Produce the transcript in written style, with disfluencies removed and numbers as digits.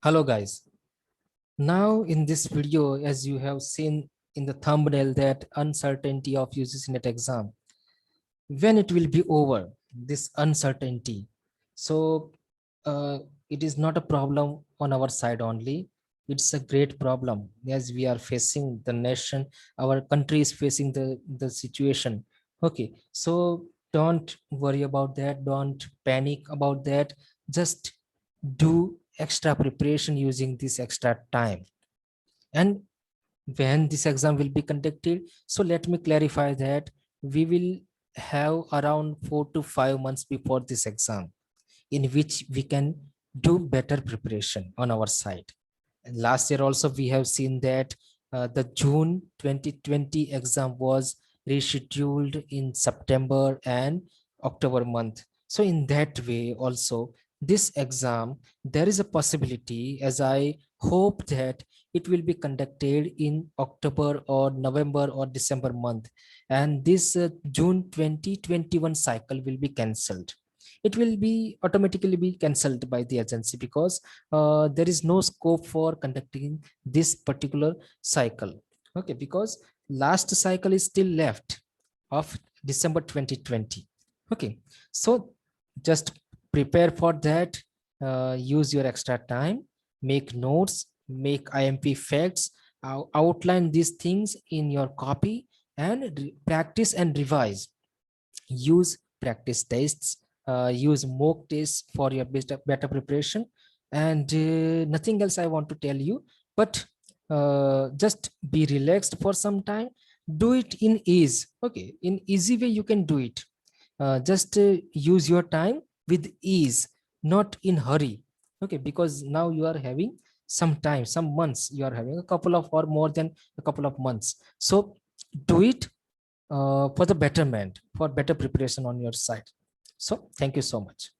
Hello guys. Now in this video, as you have seen in the thumbnail, that uncertainty of UGC NET exam, when it will be over, this uncertainty. So it is not a problem on our side only. It's a great problem as we are facing the nation, our country is facing the situation. Okay, so don't worry about that. Don't panic about that. Just do extra preparation using this extra time. And when this exam will be conducted, so let me clarify that we will have around 4 to 5 months before this exam, in which we can do better preparation on our side. And last year also we have seen that the June 2020 exam was rescheduled in September and October month. So in that way also, this exam, there is a possibility, as I hope, that it will be conducted in October or November or December month, and this June 2021 cycle will be cancelled. It will be automatically be cancelled by the agency, because there is no scope for conducting this particular cycle. Okay, because last cycle is still left of December 2020. Okay, so just prepare for that. Use your extra time, make notes, make IMP facts, outline these things in your copy, and practice and revise. Use practice tests, use mock tests for your better preparation. And nothing else I want to tell you, but just be relaxed for some time. Do it in ease. Okay, in easy way you can do it. Just use your time with ease, not in hurry. Okay, because now you are having some time, some months, you are having a couple of or more than a couple of months. So do it for the betterment, for better preparation on your side. So thank you so much.